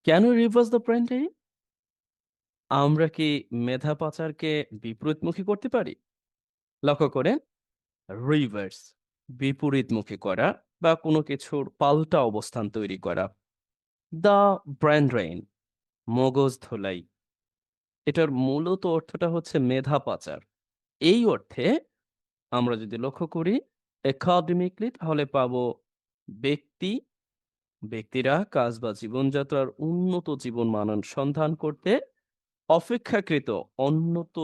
কেন reverse the brain drain? আমরা কি মেধা পাচারকে বিপরীতমুখী করতে পারি? লক্ষ্য করেন, রিভার্স বিপরীতমুখী করা বা কোনো কিছুর পাল্টা অবস্থান তৈরি করা। দ্য ব্রেন ড্রেইন মগজ ধোলাই, এটার মূলত অর্থটা হচ্ছে মেধা পাচার। এই অর্থে আমরা যদি লক্ষ্য করি একাডেমিকলি, তাহলে পাবো ব্যক্তি ব্যক্তিরা কাজ বা জীবনযাত্রার উন্নত জীবন মান সন্ধান করতে অপেক্ষাকৃত উন্নত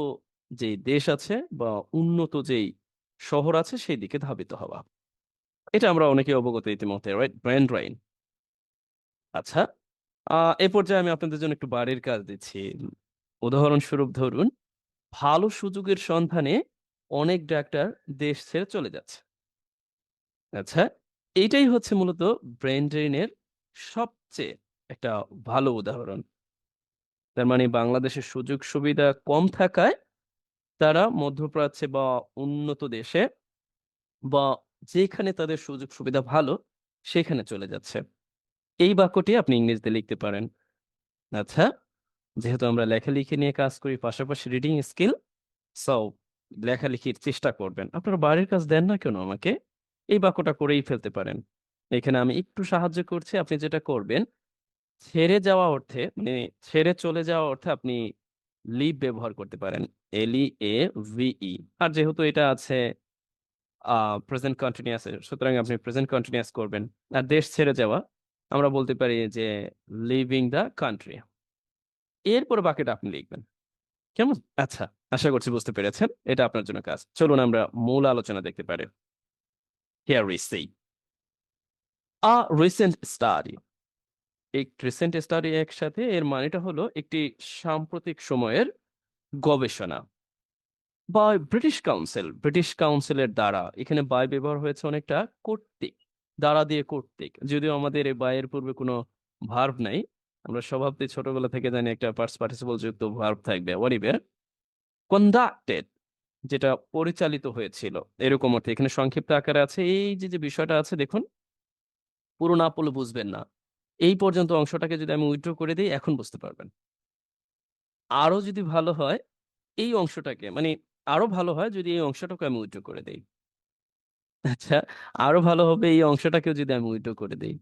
যে দেশ আছে বা উন্নত যেই শহর আছে সেই দিকে ধাবিত হওয়া। এটা আমরা অনেকে অবগত ইতিমধ্যে, রাইট? Brain drain. আচ্ছা, এ পর্যায়ে আমি আপনাদের জন্য একটু বাড়ির কাজ দিচ্ছি। উদাহরণস্বরূপ ধরুন, ভালো সুযোগের সন্ধানে অনেক ডাক্তার দেশ ছেড়ে চলে যাচ্ছে। আচ্ছা, এইটাই হচ্ছে মূলত ব্রেন ড্রেইনের সবচেয়ে একটা ভালো উদাহরণ। তার মানে বাংলাদেশের সুযোগ সুবিধা কম থাকায় তারা মধ্যপ্রাচ্যে বা উন্নত দেশে বা যেখানে তাদের সুযোগ সুবিধা ভালো সেখানে চলে যাচ্ছে। এই বাক্যটি আপনি ইংরেজিতে লিখতে পারেন। আচ্ছা, যেহেতু আমরা লেখালেখি নিয়ে কাজ করি, পাশাপাশি রিডিং স্কিল, সো লেখালেখির চেষ্টা করবেন। আপনারা বাড়ির কাজ দেন না কেন আমাকে? এই বাক্যটা করেই ফেলতে পারেন। এখানে আমি একটু সাহায্য করছি। আপনি যেটা করবেন, ছেড়ে যাওয়া অর্থে মানে ছেড়ে চলে যাওয়া অর্থে আপনি লিভ ব্যবহার করতে পারেন। LEAVE। আর যেহেতু এটা আছে প্রেজেন্ট কন্টিনিউয়াস এ, সুতরাং আপনি প্রেজেন্ট কন্টিনিউয়াস করবেন। আর দেশ ছেড়ে যাওয়া আমরা বলতে পারি যে লিভিং দ্য কান্ট্রি। এরপরে বাকিটা আপনি লিখবেন। কেমন? আচ্ছা, আশা করছি বুঝতে পেরেছেন। এটা আপনার জন্য কাজ। চলুন আমরা মূল আলোচনা দেখতে পারি। Here we see a recent study. এই রিসেন্ট স্টাডি একসাথে এর মানেটা হলো একটি সাম্প্রতিক সময়ের গবেষণা বাই ব্রিটিশ কাউন্সিলের দ্বারা। এখানে বাই ব্যবহার হয়েছে অনেকটা, কর্তৃক, দ্বারা দিয়ে কর্তৃক, যদিও আমাদের এই বাই এর পূর্বে কোনো ভার্ব নাই। আমরা স্বভাবতই ছোটবেলা থেকে জানি একটা পাস্ট পার্টিসিপল যুক্ত ভার্ব থাকবে। ওয়ারিবে কন্ডাক্টেড, যেটা পরিচালিত হয়েছিল, এরকম অর্থে এখানে সংক্ষিপ্ত আকারে আছে। এই যে যে বিষয়টা আছে দেখুন, পুরো না পড়লে বুঝবেন না। এই পর্যন্ত অংশটাকে যদি আমি উইথড্র করে দিই এখন বুঝতে পারবেন। আরো যদি ভালো হয় এই অংশটাকে মানে আরো ভালো হয় যদি এই অংশটাকে আমি উইথড্র করে দেই। আচ্ছা, আরো ভালো হবে এই অংশটাকেও যদি আমি উইথড্র করে দেই।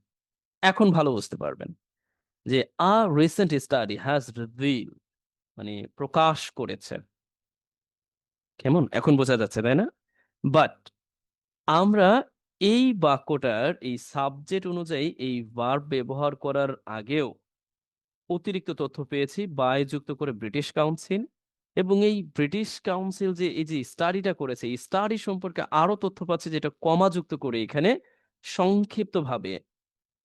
এখন ভালো বুঝতে পারবেন যে আ রিসেন্ট স্টাডি হ্যাজ রিভিল, মানে প্রকাশ করেছে। কেমন? এখন বোঝা যাচ্ছে, তাই না? বাট আমরা এই বাক্যটার এই সাবজেক্ট অনুযায়ী এই ভার্ব ব্যবহার করার আগেও অতিরিক্ত তথ্য পেয়েছি বাই যুক্ত করে ব্রিটিশ কাউন্সিল, এবং এই ব্রিটিশ কাউন্সিল যে এই যে স্টাডিটা করেছে এই স্টাডি সম্পর্কে আরো তথ্য পাচ্ছি, যেটা কমা যুক্ত করে এখানে সংক্ষিপ্তভাবে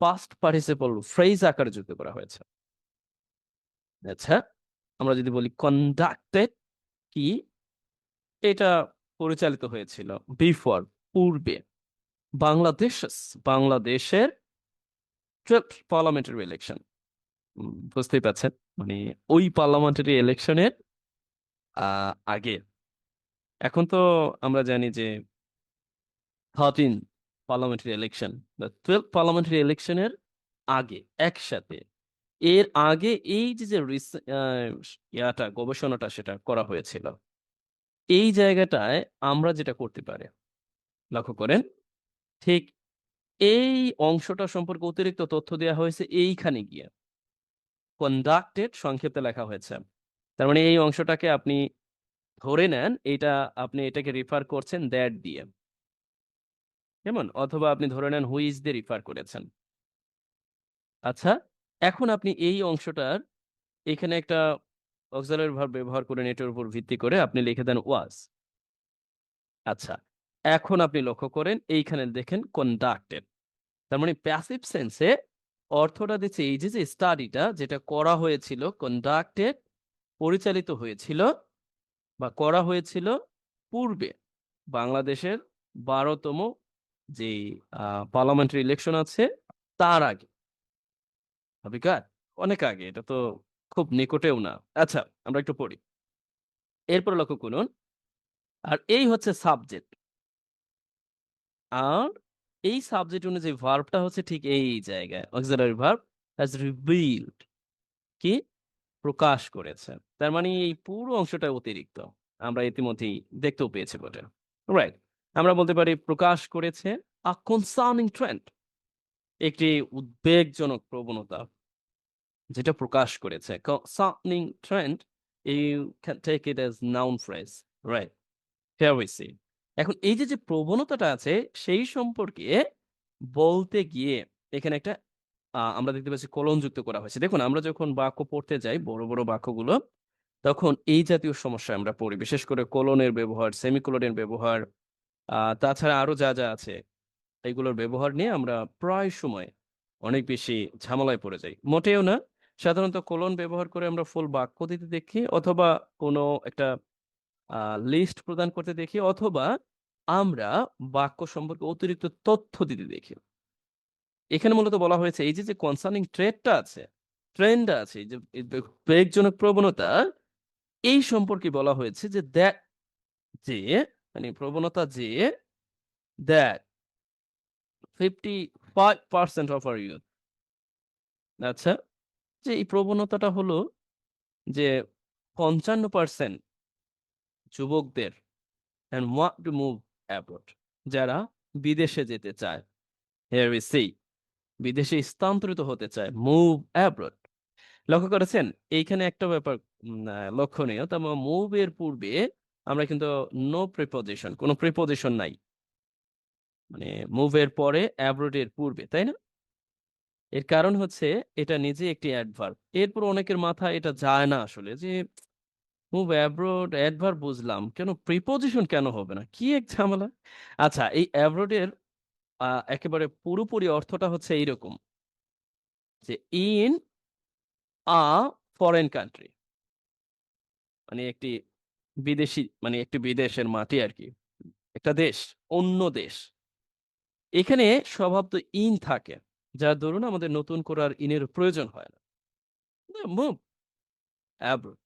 পাস্ট পার্টিসিপল ফ্রেজ আকারে যুক্ত করা হয়েছে। আচ্ছা, আমরা যদি বলি কন্ডাক্টেড, কি এটা পরিচালিত হয়েছিল বিফোর, পূর্বে, বাংলাদেশ বাংলাদেশের 12th পার্লামেন্টারি ইলেকশন, বুঝতেই পাচ্ছেন, মানে ওই পার্লামেন্টারি ইলেকশনের আগে। এখন তো আমরা জানি যে 13 পার্লামেন্টারি ইলেকশন বা 12 পার্লামেন্টারি ইলেকশনের আগে একসাথে, এর আগে এই যে যে গবেষণাটা সেটা করা হয়েছিল। এই জায়গাটায় আমরা যেটা করতে পারি, লক্ষ্য করেন, ঠিক এই অংশটা সম্পর্কে অতিরিক্ত তথ্য দেওয়া হয়েছে এইখানে গিয়ে কন্ডাক্টেড সংক্ষেপে লেখা হয়েছে। তার মানে এই অংশটাকে আপনি ধরে নেন, এটা আপনি এটাকে রিফার করছেন দ্যাট দিয়ে, কেমন? অথবা আপনি ধরে নেন হুইচ দিয়ে রিফার করেছেন। আচ্ছা, এখন আপনি এই অংশটার এখানে একটা অক্সিলারি ভার্ব ব্যবহার করেন, এটার উপর ভিত্তি করে আপনি লিখে দেন ওয়াজ। আচ্ছা, এখন আপনি লক্ষ্য করেন এইখানে দেখেন কন্ডাক্টেড, তার মানে প্যাসিভ সেন্সে অর্থটা দিচ্ছে এই যে যে স্টাডিটা যেটা করা হয়েছিল, কন্ডাক্টেড পরিচালিত হয়েছিল বা করা হয়েছিল পূর্বে বাংলাদেশের 12তম যে পার্লামেন্টারি ইলেকশন আছে তার আগে। হবে কার? অনেক আগে, এটা তো খুব নিকটেও না। আচ্ছা, আমরা একটু পড়ি। এরপর লক্ষ্য করুন, আর এই হচ্ছে সাবজেক্ট। আর এই সাবজেক্ট অনুযায়ী ভার্বটা হচ্ছে ঠিক এই জায়গায় অক্সিলারি ভার্ব হ্যাজ রিভিলড। কি প্রকাশ করেছে। তার মানে এই পুরো অংশটা অতিরিক্ত। আমরা ইতিমধ্যেই দেখতেও পেয়েছি বটে। রাইট। আমরা বলতে পারি প্রকাশ করেছে a concerning trend, একটি উদ্বেগজনক প্রবণতা যেটা প্রকাশ করেছে। concerning trend, you can take it as noun phrase. Right. Here we see. এখন এই যে প্রবণতাটা আছে সেই সম্পর্কে বলতে গিয়ে এখানে একটা আমরা দেখতে পাচ্ছি কলন যুক্ত করা হয়েছে। দেখুন আমরা যখন বাক্য পড়তে যাই বড়, বড় বাক্যগুলো তখন এই জাতীয় সমস্যায় আমরা পড়ি। বিশেষ করে কোলনের ব্যবহার, সেমিকোলনের ব্যবহার, তাছাড়া আরো যা আছে এগুলোর ব্যবহার নিয়ে আমরা প্রায় সময় অনেক বেশি ঝামেলায় পড়ে যাই। মোটেও না। সাধারণত কোলন ব্যবহার করে আমরা ফুল বাক্য দিতে দেখি অথবা কোনো একটা আ লিস্ট প্রদান করতে দেখি অথবা আমরা বাক্য সম্পর্কে অতিরিক্ত তথ্য দিতে দেখি। এখানে মূলত বলা হয়েছে এই যে কনসার্নিং ট্রেন্ড আছে এই যে এই বেগজনক প্রবণতা এই সম্পর্কে বলা হয়েছে যে যে মানে প্রবণতা যে that 55% of our youth, আচ্ছা, যে এই প্রবণতাটা হলো যে 55% যুবকদের and want to move abroad, যারা বিদেশে যেতে চায়। Here we see, বিদেশে স্থানান্তরিত হতে চায়। Move abroad. লক্ষ্য করেছেন? এইখানে একটা ব্যাপার লক্ষণীয়। তবে মুভ এর পূর্বে আমরা কিন্তু নো প্রিপোজিশন, কোন প্রিপোজিশন নাই। মানে মুভ এর পরে অ্যাব্রোড এর পূর্বে, তাই না? এর কারণ হচ্ছে এটা নিজে একটি অ্যাডভার্ব। এরপর অনেকের মাথায় এটা যায় না আসলে যে মুভ অ্যাব্রোড অ্যাডভার্ব বুঝলাম। কেন প্রিপোজিশন কেন হবে না? কি এক ঝামেলা। আচ্ছা এই অ্যাব্রোড এর একেবারে পুরোপুরি অর্থটা হচ্ছে এইরকম যে ইন আ ফরেন কান্ট্রি, মানে একটি বিদেশী মানে একটি বিদেশের মাটি আরকি। একটা দেশ, অন্য দেশ। এখানে স্বভাবত ইন থাকে। যার দরুন আমাদের নতুন করে আর ইনের প্রয়োজন হয় না। Move abroad.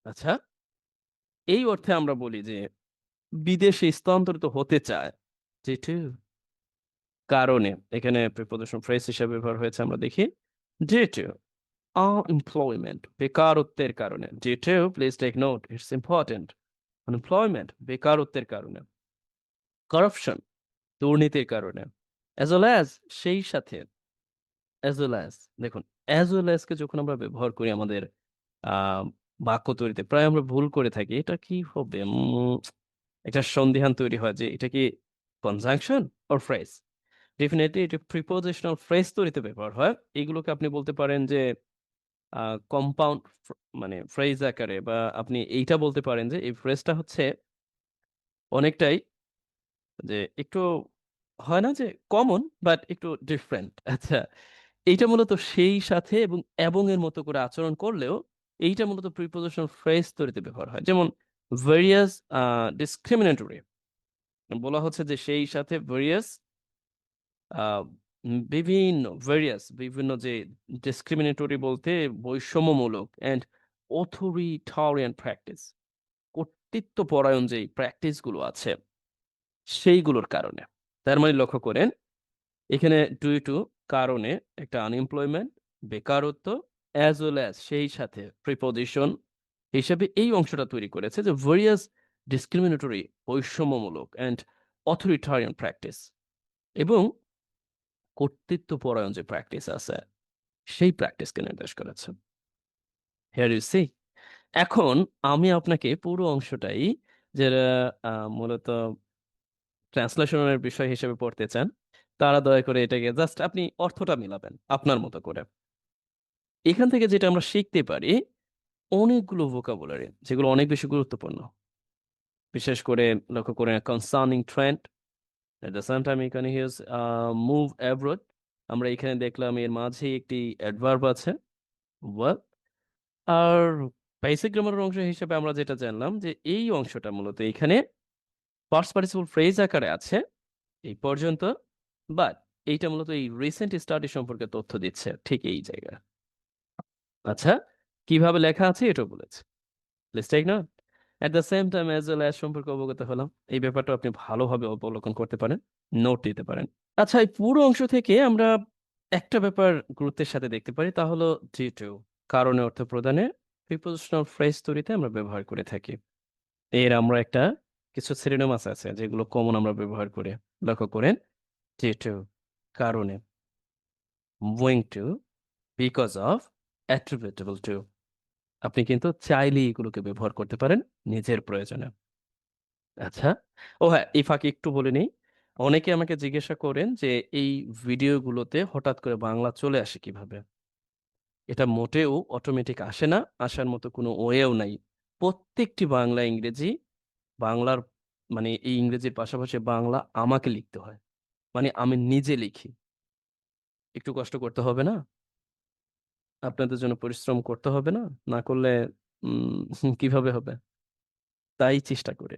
আচ্ছা, এই অর্থে আমরা বলি যে বিদেশে স্থানান্তরিত হতে চায়। যেটি কারণে এখানে প্রিপোজিশন ফ্রেজ হিসেবে ব্যবহার হয়েছে আমরা দেখি। due to unemployment, বেকারত্বের কারণে। due to, please take note, it's important. unemployment, বেকারত্বের কারণে। corruption, দুর্নীতির কারণে। as well as, সেই সাথে। as well as, দেখুন as well as কে যখন আমরা ব্যবহার করি আমাদের আ বাক্য তৈরিতে প্রায় আমরা ভুল করে থাকি। এটা কি হবে? একটা সন্দিহান তৈরি হয় যে এটা কি কনজাংশন অর ফ্রেজ? ডেফিনিটলি এটা প্রিপোজিশনাল ফ্রেজ তৈরিতে ব্যবহার হয়। এগুলোকে আপনি বলতে পারেন যে আ কম্পাউন্ড মানে ফ্রেজ আকারে বা আপনি এইটা বলতে পারেন যে এই ফ্রেজটা হচ্ছে অনেকটাই যে একটু হয় না যে কমন বাট একটু ডিফারেন্ট। আচ্ছা, এইটা মূলত সেই সাথে এবং এর মতো করে আচরণ করলেও এইটা মূলত প্রিপোজিশনাল ফ্রেজ তৈরিতে ব্যবহার হয়। যেমন ভেরিয়াস ডিসক্রিমিনেটরি, বলা হচ্ছে যে সেই সাথে ভেরিয়াস আ বিভিন্ন যে ডিসক্রিমিনেটরি বলতে বৈষম্যমূলক অ্যান্ড অথরিটারিয়ান প্র্যাকটিস, কর্তৃত্বপরায়ণ যেই প্র্যাকটিস গুলো আছে সেইগুলোর কারণে। তার মানে লক্ষ্য করেন এখানে ডিউ টু কারণে একটা আনএমপ্লয়মেন্ট বেকারত্ব অ্যাজ ওয়েল অ্যাজ সেই সাথে প্রিপোজিশন হিসেবে এই অংশটা তৈরি করেছে যে ভেরিয়াস ডিসক্রিমিনেটরি বৈষম্যমূলক অ্যান্ড অথরিটারিয়ান প্র্যাকটিস এবং কর্তৃত্বপরায়ণ যে প্র্যাকটিস আছে সেই প্র্যাকটিসকে নির্দেশ করেছে। Here you see. এখন আমি আপনাকে পুরো অংশটাই যারা মূলত ট্রান্সলেশনের বিষয় হিসেবে পড়তে চান, তারা দয়া করে এটাকে জাস্ট আপনি অর্থটা মিলাবেন আপনার মতো করে। এখান থেকে যেটা আমরা শিখতে পারি অনেকগুলো ভোকাবুলারি যেগুলো অনেক বেশি গুরুত্বপূর্ণ। বিশেষ করে লক্ষ্য করে concerning trend, at the same time এখানে হিউজ মুভ অ্যাব্রোড। আমরা এখানে দেখলাম এর মাঝে একটি অ্যাডভার্ব আছে ওয়েল। আর বেসিক গ্রামারের অংশ হিসেবে আমরা যেটা জানলাম যে এই অংশটা মূলত এখানে পাস্ট পার্টিসিপল ফ্রেজ আকারে আছে এই পর্যন্ত। বাট এইটা মূলত এই রিসেন্ট স্টাডি সম্পর্কে তথ্য দিচ্ছে ঠিক এই জায়গায়। আচ্ছা, কিভাবে লেখা আছে এটাও বলেছে। Please take note. At the same time as well as সম্পর্কে অবগত হলাম। এই ব্যাপারটা আপনি ভালোভাবে অবলোকন করতে পারেন, নোট দিতে পারেন। আচ্ছা, এই পুরো অংশ থেকে আমরা একটা ব্যাপার গুরুত্বের সাথে দেখতে পারি তা হলো due to কারণে অর্থ প্রদানে প্রিপোজিশনাল ফ্রেজ তৈরিতে আমরা ব্যবহার করে থাকি। এর আমরা একটা কিছু সিনোনিমাস আছে যেগুলো কমন আমরা ব্যবহার করি। লক্ষ্য করেন due to কারণে, owing to, because of, attributable to। আপনি কিন্তু চাইলেই এগুলোকে ব্যবহার করতে পারেন নিজের প্রয়োজনে। আচ্ছা। ও হ্যাঁ, এই ফাঁকে একটু বলে নেই। অনেকে আমাকে জিজ্ঞাসা করেন যে এই ভিডিওগুলোতে হঠাৎ করে বাংলা চলে আসে কিভাবে? এটা মোটেও অটোমেটিক আসে না। আসার মতো কোনো ওয়েও নাই। প্রত্যেকটি বাংলা, ইংরেজি, বাংলার মানে এই ইংরেজির পাশাপাশি বাংলা আমাকে লিখতে হয়। মানে আমি নিজে লিখি। একটু কষ্ট করতে হবে না? আপনাদের জন্য পরিশ্রম করতে হবে না? না করলে উম কিভাবে হবে? তাই চেষ্টা করি।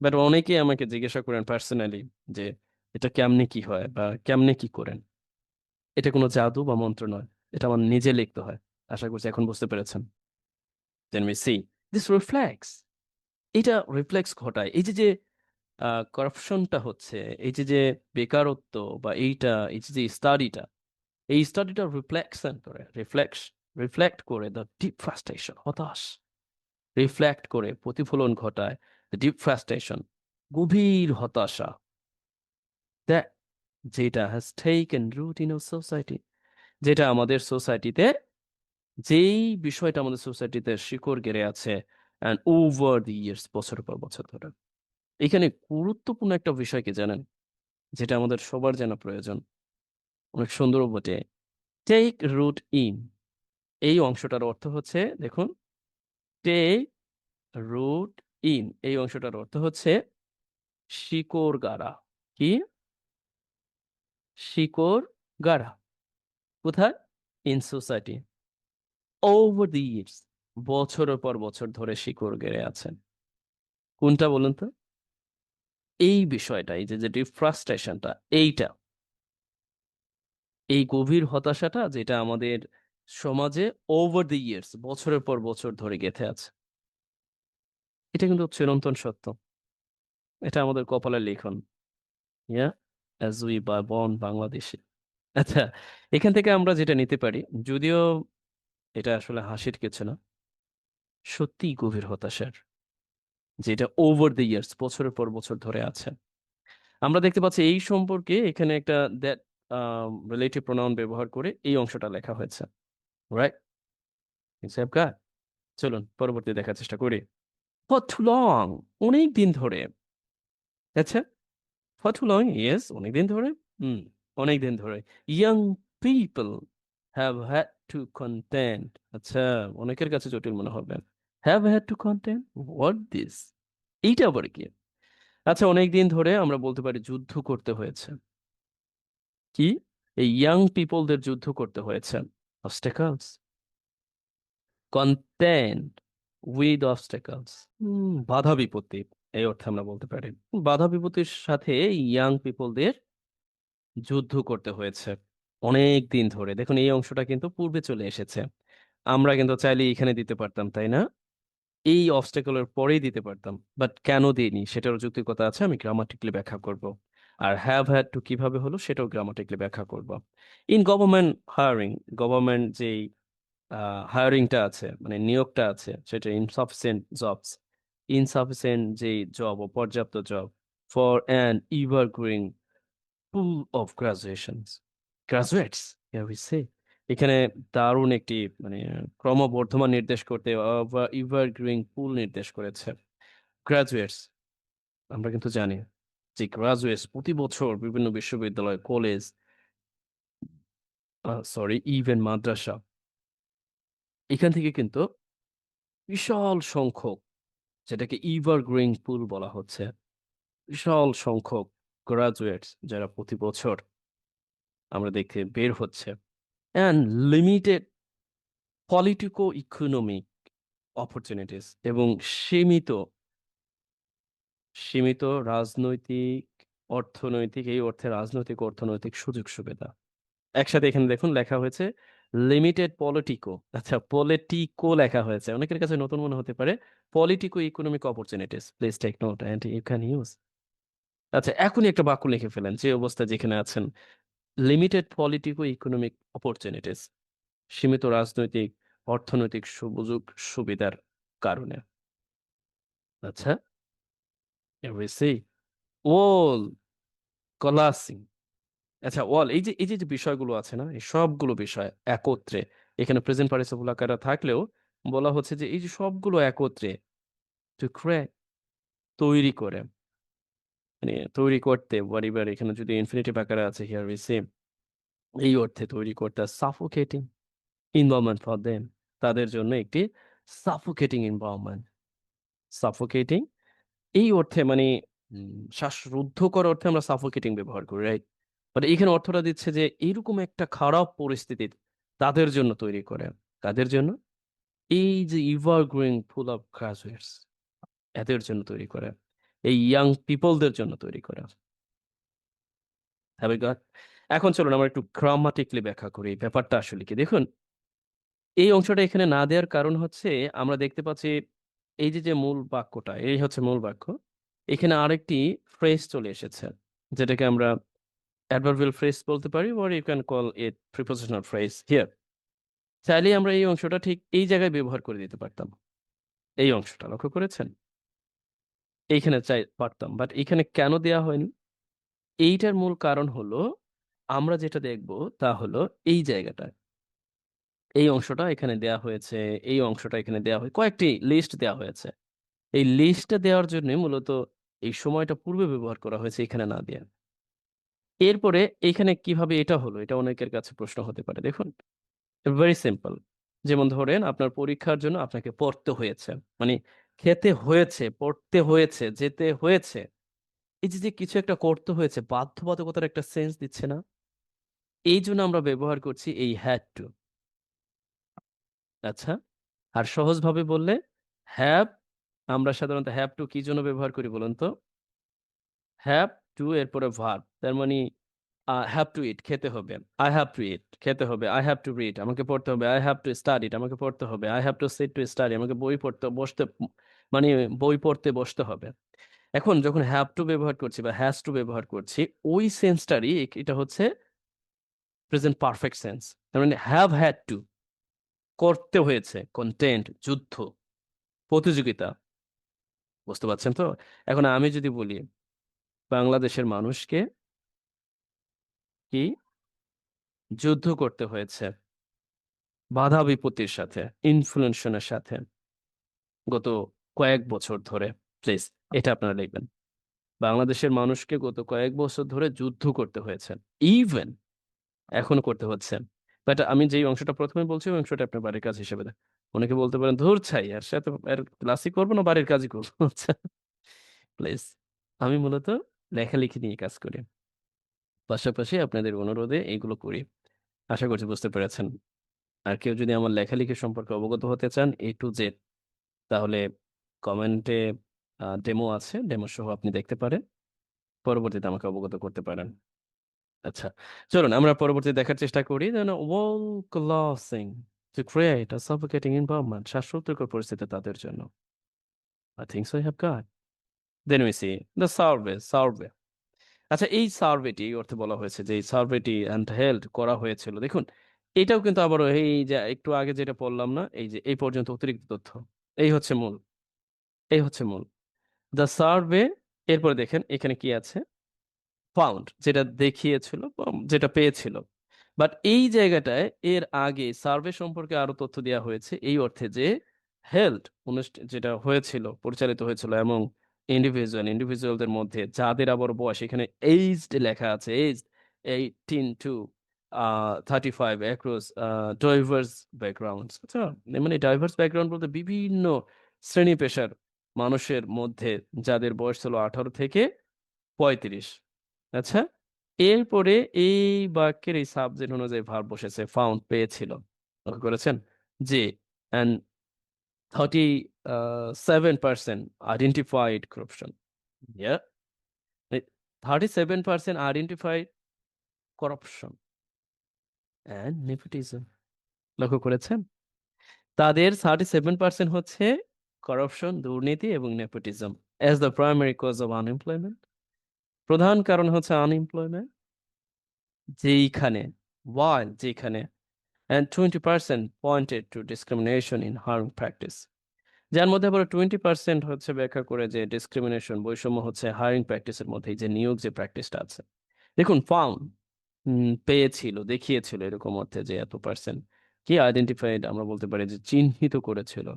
বাট অনেকেই আমাকে জিজ্ঞাসা করেন পার্সোনালি যে, "এটা কেমনে কি হয় বা কেমনে কি করেন?" এটা কোনো জাদু বা মন্ত্র নয়। এটা আমার নিজে লিখতে হয়। আশা করছি এখন বুঝতে পেরেছেন। Then we see this reflects এটা রিফ্লেক্স ঘটায়। এই যে করাপশনটা হচ্ছে, এই যে বেকারত্ব বা এই যে স্টাডিটা, এই স্টাডিটা রিফ্লেকশন করে, রিফ্লেক্ট করে দ্য ডিপ ফ্রাস্ট্রেশন, হতাশ। রিফ্লেক্ট করে প্রতিফলন ঘটায় দ্য ডিপ ফ্রাস্ট্রেশন, গভীর হতাশা দ্যাট যেটা has taken root in our society, যেটা আমাদের সোসাইটিতে, যেই বিষয়টা আমাদের সোসাইটিতে শিকড় গেড়ে আছে অ্যান্ড ওভার দি ইয়ার্স, বছরের পর বছর ধরে। এখানে গুরুত্বপূর্ণ একটা বিষয় কি জানেন? যেটা আমাদের সবার জানা প্রয়োজন। অনেক সুন্দরও বটে। টেক রুট ইন, এই অংশটার অর্থ হচ্ছে দেখুন, টেক রুট ইন এই অংশটার অর্থ হচ্ছে শিকড় গাড়া। কি? শিকড় গাড়া। কোথায়? In society. Over the years, বছরের পর বছর ধরে শিকড় গেড়ে আছেন। কোনটা বলুন তো? এই বিষয়টা, এই যে ডিপ ফ্রাস্ট্রেশনটা, এইটা, এই গভীর হতাশাটা যেটা আমাদের সমাজে ওভার দি ইয়ার্স, বছরের পর বছর ধরে গেঁথে আছে। এটা কিন্তু চিরন্তন সত্য। এটা আমাদের কপালের লিখন। ইয়া, অ্যাজ উই বা বর্ন বাংলাদেশী। আচ্ছা, এখান থেকে আমরা যেটা নিতে পারি, যদিও এটা আসলে হাসির কিছু না, সত্যিই গভীর হতাশার, যেটা ওভার দ্য ইয়ার্স, বছরের পর বছর ধরে আছে। আমরা দেখতে পাচ্ছি এই সম্পর্কে এখানে একটা দ্যাট রিলেটিভ প্রোনাউন ব্যবহার করে এই অংশটা লেখা হয়েছে। রাইট? চলুন পরবর্তী দেখার চেষ্টা করি। ফর টু লং, অনেক দিন ধরে। আচ্ছা, ফর টু লং, ইয়েস, অনেক দিন ধরে। হুম, অনেক দিন ধরে। Young people have had to content. আচ্ছা, অনেকের কাছে জটিল মনে হবে। Have had to content, what this? এইটা আবার কি? আচ্ছা, অনেক দিন ধরে আমরা বলতে পারি যুদ্ধ করতে হয়েছে। কি? এই ইয়াং পিপলদের যুদ্ধ করতে হয়েছে। অবস্টাকলস, কন্টেন্ট উইথ অবস্টাকলস, বাধা বিপত্তি, এই অর্থে আমরা বলতে পারি। বাধা বিপত্তির সাথে ইয়াং পিপলদের যুদ্ধ করতে হয়েছে অনেক দিন ধরে। দেখুন এই অংশটা কিন্তু পূর্বে চলে এসেছে। আমরা কিন্তু চাইলে এখানে দিতে পারতাম, তাই না? এই অবস্টাকলের পরেই দিতে পারতাম, বাট কেন দিইনি সেটারও যৌক্তিকতা আছে, আমি গ্রামাটিক্যালি ব্যাখ্যা করব। আর হ্যাভ হ্যাড টু কিভাবে হলো সেটাও গ্রামাটিক্যালি ব্যাখ্যা করব। ইন গভর্নমেন্ট হায়ারিং, গভর্নমেন্ট যেই হায়ারিংটা আছে মানে নিয়োগটা আছে, সেটা ইনসাফিসিয়েন্ট জবস, ইনসাফিসিয়েন্ট যেই জব, অপর্যাপ্ত job, for an ever growing pool of graduates, we say। এখানে দারুণ একটি মানে ক্রমবর্ধমান নির্দেশ করতে এভারগ্রিং পুল নির্দেশ করেছে। গ্রাজুয়েটস, আমরা কিন্তু জানি যে গ্রাজুয়েটস প্রতি বছর বিভিন্ন বিশ্ববিদ্যালয়, কলেজ, সরি, ইভেন মাদ্রাসা, এখান থেকে কিন্তু বিশাল সংখ্যক, যেটাকে এভারগ্রিন পুল বলা হচ্ছে, বিশাল সংখ্যক গ্রাজুয়েটস যারা প্রতি বছর আমরা দেখতে বের হচ্ছে, and limited Politico economic opportunities, এবং সীমিত সীমিত রাজনৈতিক, অর্থনৈতিক, এই অর্থে রাজনৈতিক অর্থনৈতিক সুযোগ সুবিধা। একসাথে এখানে দেখুন লেখা হয়েছে লিমিটেড পলিটিকো। আচ্ছা, পলিটিকো লেখা হয়েছে, অনেকের কাছে নতুন মনে হতে পারে। Politico economic opportunities, please take note and you can use. আচ্ছা, এখনই একটা বাক্য লিখে ফেলেন যে অবস্থা যেখানে আছেন। লিমিটেড পলিটিকো ইকোনমিক অপরচুনিটিস, সীমিত রাজনৈতিক, অর্থনৈতিক সুযোগ সুবিধার কারণে। আচ্ছা, we see all collapsing। আচ্ছা, ওয়াল এই যে বিষয়গুলো আছে না, এই সবগুলো বিষয় একত্রে এখানে প্রেজেন্ট পার্টিসিপল আকারে থাকলেও বলা হচ্ছে যে এই যে সবগুলো একত্রে টু ক্রিয়েট, তৈরি করে, মানে তৈরি করতে, whatever এখানে যদি ইনফিনিটিভ আকারে আছে হিয়ার উই সে, এই অর্থে তৈরি করতে সাফোকেটিং এনভায়রনমেন্ট ফর দেম, তাদের জন্য একটি সাফোকেটিং এনভায়রনমেন্ট। সাফোকেটিং এই অর্থে মানে শ্বাসরুদ্ধকর অর্থে আমরা সাফোকেটিং ব্যবহার করি, রাইট? বাট এখানে অর্থটা দিচ্ছে যে এইরকম একটা খারাপ পরিস্থিতি তাদের জন্য তৈরি করে। কাদের জন্য? এই যে এভারগ্রিন ফুল অফ গ্রাজুয়েটস, এদের জন্য তৈরি করে। এই ইয়াং পিপলদের জন্য তৈরি করে। Have you got? এখন চলুন আমরা একটু গ্রামাটিক্যালি ব্যাখ্যা করি এই ব্যাপারটা আসলে কি। দেখুন, এই অংশটা এখানে না দেওয়ার কারণ হচ্ছে আমরা দেখতে পাচ্ছি এই যে মূল বাক্যটা, এই হচ্ছে মূল বাক্য। এখানে আরেকটি ফ্রেজ চলে এসেছে, যেটাকে আমরা adverbial phrase বলতে পারি, or you can call it prepositional phrase here। চাইলেই আমরা এই অংশটা ঠিক এই জায়গায় ব্যবহার করে দিতে পারতাম। এই অংশটা লক্ষ্য করেছেন? এইখানে চাই পারতাম, বাট এখানে কেন দেয়া হয়নি? এইটার মূল কারণ হলো আমরা যেটা দেখব তা হলো এই জায়গাটায়, এই অংশটা এখানে দেয়া হয়েছে, এই অংশটা এখানে দেয়া হয়, কয়েকটি লিস্ট দেয়া হয়েছে। এই লিস্টটা দেওয়ার জন্য মূলত এই সময়টা পূর্বে ব্যবহার করা হয়েছে, এখানে না দিয়ে। এরপরে এইখানে কিভাবে এটা হলো, এটা অনেকের কাছে প্রশ্ন হতে পারে। দেখুন, ভেরি সিম্পল। যেমন ধরেন আপনার পরীক্ষার জন্য আপনাকে পড়তে হয়েছে, মানে খেতে হয়েছে, পড়তে হয়েছে, যেতে হয়েছে। এই যে কিছু একটা করতে হয়েছে, বাধ্যবাধকতার একটা সেন্স দিচ্ছে না? এই জন্য আমরা ব্যবহার করছি এই হ্যাড টু। আচ্ছা, আর সহজভাবে বললে হ্যাভ, আমরা সাধারণত হ্যাভ টু কি জন্য ব্যবহার করি বলুন তো? হ্যাভ টু এরপরে ভার্ব, তার মানে হ্যাভ টু ইট, খেতে হবে। আই হ্যাভ টু ইট, খেতে হবে। আই হ্যাভ টু রিড, আমাকে পড়তে হবে। আই হ্যাভ টু স্টাডি, আমাকে পড়তে হবে। I have to sit to study, আমাকে বই পড়তে বসতে, মানে বই পড়তে বসতে হবে। এখন যখন হ্যাভ টু ব্যবহার করছি বা হ্যাজ টু ব্যবহার করছি, ওই সেন্সটারই এটা হচ্ছে প্রেজেন্ট পারফেক্ট সেন্স। তার মানে হ্যাভ হ্যাড টু, করতে হয়েছে, কন্টেন্ট, যুদ্ধ, প্রতিযোগিতা। বুঝতে পারছেন তো? এখন আমি যদি বলি বাংলাদেশের মানুষকে কি যুদ্ধ করতে হয়েছে বাধা বিপত্তির সাথে, ইনফ্লুয়েন্সনের সাথে, গত কয়েক বছর ধরে, প্লিজ এটা আপনারা লিখবেন। বাংলাদেশের মানুষকে গত কয়েক বছর ধরে যুদ্ধ করতে হয়েছে, ইভেন এখনো করতে হচ্ছে। বাট আমি যেই অংশটা প্রথমে বলছি ওই অংশটা আপনার বাড়ির কাজ হিসেবে দেয়। অনেকে বলতে পারেন ধুর ছাই, আর সাথে আর ক্লাসই করবো না বাড়ির কাজই করবো। আচ্ছা, প্লিজ, আমি মূলত লেখালেখি নিয়ে কাজ করি, পাশাপাশি আপনাদের অনুরোধে এইগুলো করি। আশা করছি বুঝতে পেরেছেন। আর কেউ যদি আমার লেখালেখি সম্পর্কে অবগত হতে চান A to Z, তাহলে কমেন্টে ডেমো আছে, ডেমো সহ আপনি দেখতে পারেন, পরবর্তীতে আমাকে অবগত করতে পারেন। আচ্ছা, চলুন আমরা পরবর্তী দেখার চেষ্টা করি। যেন wall closing to create a suffocating environment, শ্বাসরুদ্ধকর পরিস্থিতি তাদের জন্য। I think so I have got. Then we see the survey. আচ্ছা, এই সার্ভেটি এই অর্থে বলা হয়েছে যে এই সার্ভেটি অ্যান্ড হেল্ড করা হয়েছিল। দেখুন, এটাও কিন্তু আবার এই যে একটু আগে যেটা বললাম না, এই যে এই পর্যন্ত অতিরিক্ত তথ্য, এই হচ্ছে মূল, এই হচ্ছে মূল। দ্য সার্ভে, এরপরে দেখেন এখানে কি আছে, ফাউন্ড, যেটা দেখিয়েছিল বা যেটা পেয়েছিল। বাট এই জায়গাটায় এর আগে সার্ভে সম্পর্কে আরো তথ্য দেওয়া হয়েছে এই অর্থে যে হেল্ড যেটা হয়েছিল, পরিচালিত হয়েছিল, এবং ইন্ডিভিজুয়ালদের মধ্যে যাদের আবার বয়স এখানে এইজড লেখা আছে, aged 18 to 35 across diverse backgrounds. আচ্ছা, মানে ডাইভার্স ব্যাকগ্রাউন্ড বলতে বিভিন্ন শ্রেণী পেশার মানুষের মধ্যে যাদের বয়স ছিল 18 থেকে 35। আচ্ছা, এরপরে এই বাক্যের এই সাবজেক্ট অনুযায়ী ভার্ব বসেছে, ফাউন্ড, পেয়েছিল। লক্ষ্য করেছেন? যে and 37% identified corruption, yeah, 37% identified corruption and nepotism। লক্ষ্য করেছেন? তাদের 37% হচ্ছে করাপশন, দুর্নীতি এবং nepotism as the primary cause of unemployment। প্রধান কারণ হচ্ছে আনএমপ্লয়মেন্ট। যেইখানে, while যেখানে, and 20% pointed to discrimination in hiring practice। যার মধ্যে আবার 20% হচ্ছে ব্যাখ্যা করে যে ডিসক্রিমিনেশন বৈষম্য হচ্ছে হায়ারিং প্র্যাকটিসের মধ্যে এই যে নিয়োগ যে প্র্যাকটিসটা আছে। দেখুন ফাউন্ড পেয়েছিল, দেখিয়েছিল এরকম অর্থে যে এত পার্সেন্ট কি আইডেন্টিফাইড আমরা বলতে পারি যে চিহ্নিত করেছিল।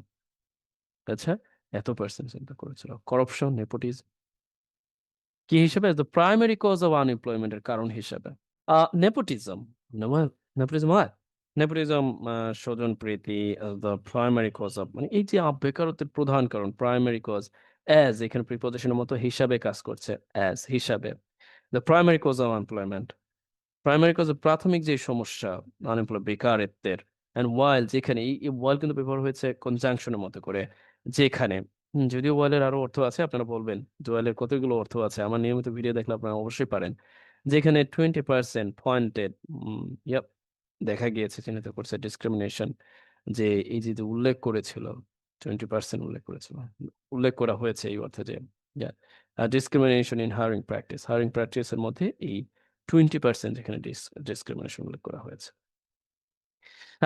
আচ্ছা? এত পার্সেন্ট চিন্তা করেছিল। করাপশন, নেপোটিজম কি হিসেবে? The primary cause of unemployment এর কারণ হিসেবে। নেপোটিজম, নেওয়া নেপোটিজম হয়? নেপোটিজম স্বজনপ্রীতি দ্য প্রাইমারি কজ অফ মানে এই যে বেকারত্বের প্রধান কারণ প্রাইমারি কজ অ্যাজ এখানে প্রিপজিশনের মতো হিসাবে কাজ করছে অ্যাজ হিসাবে। The primary cause of unemployment primary cause প্রাথমিক যে সমস্যা বেকারত্বের অ্যান্ড ওয়াইল যেখানে এই ওয়াইল কিন্তু ব্যবহার হয়েছে কনজাংশনের মতো করে যেখানে যদিও ওয়াইলের আরো অর্থ আছে আপনারা বলবেন যে ওয়াইলের কতগুলো অর্থ আছে আমার নিয়মিত ভিডিও দেখলে আপনারা অবশ্যই পারেন যেখানে 20% পয়েন্টেড ইয়াপ দেখা গিয়েছে চিহ্নিত করছে ডিসক্রিমিনেশন যে এই যে যে উল্লেখ করেছিল 20% উল্লেখ করেছিল উল্লেখ করা হয়েছে এই অর্থে যে discrimination in hiring practice hiring প্র্যাকটিসের মধ্যে এই 20% এখানে ডিসক্রিমিনেশন উল্লেখ করা হয়েছে।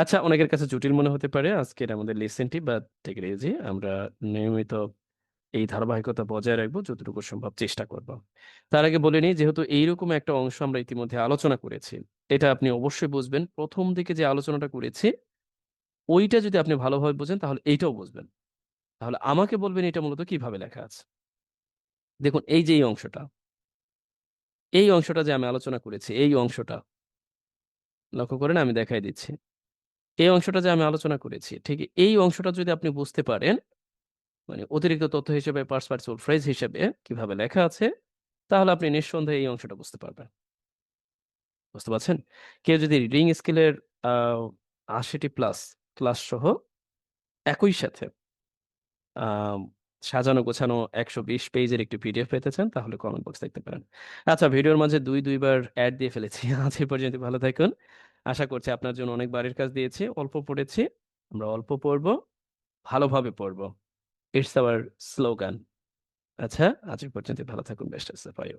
আচ্ছা, অনেকের কাছে জটিল মনে হতে পারে আজকের আমাদের লেসনটি বা টেক ইট ইজি। আমরা নিয়মিত এই ধারাবাহিকতা বজায় রাখবো যতটুকু সম্ভব চেষ্টা করব। তার আগে বলে নিই যেহেতু এইরকম একটা অংশ আমরা ইতিমধ্যে আলোচনা করেছি, এটা আপনি অবশ্যই বুঝবেন। ১ম দিকে যে আলোচনাটা করেছি, ওইটা যদি আপনি ভালোভাবে বোঝেন তাহলে এইটাও বুঝবেন। তাহলে আমাকে বলবেন এটা মূলত কিভাবে লেখা আছে। দেখুন এই যে এই অংশটা যে আমি আলোচনা করেছি, এই অংশটা লক্ষ্য করেন আমি দেখাই দিচ্ছি। এই অংশটা যে আমি আলোচনা করেছি, ঠিক এই অংশটা যদি আপনি বুঝতে পারেন, মানে অতিরিক্ত তথ্য হিসেবে পার্সপেক্টিভ ফ্রেজ হিসেবে কিভাবে লেখা আছে, তাহলে আপনি নিঃসন্দেহে এই অংশটা বুঝতে পারবেন। বুঝতে পারছেন? কেউ যদি রিডিং স্কিলের আ ৮০ টি প্লাস ক্লাস সহ একই সাথে আম সাজানো গোছানো ১২০ পেজের একটি পিডিএফ পেতে চান, তাহলে কমেন্ট বক্স দেখতে পারেন। আচ্ছা, ভিডিওর মাঝে ২ বার এড দিয়ে ফেলেছি। আজ এই পর্যন্ত ভালো থাকুন। আশা করছি আপনার জন্য অনেক বাড়ির কাজ দিয়েছি। অল্প পড়েছি। আমরা অল্প পড়ব, ভালোভাবে পড়ব। It's our slogan. আচ্ছা, আজ এই পর্যন্ত ভালো থাকুন। Best of luck for you.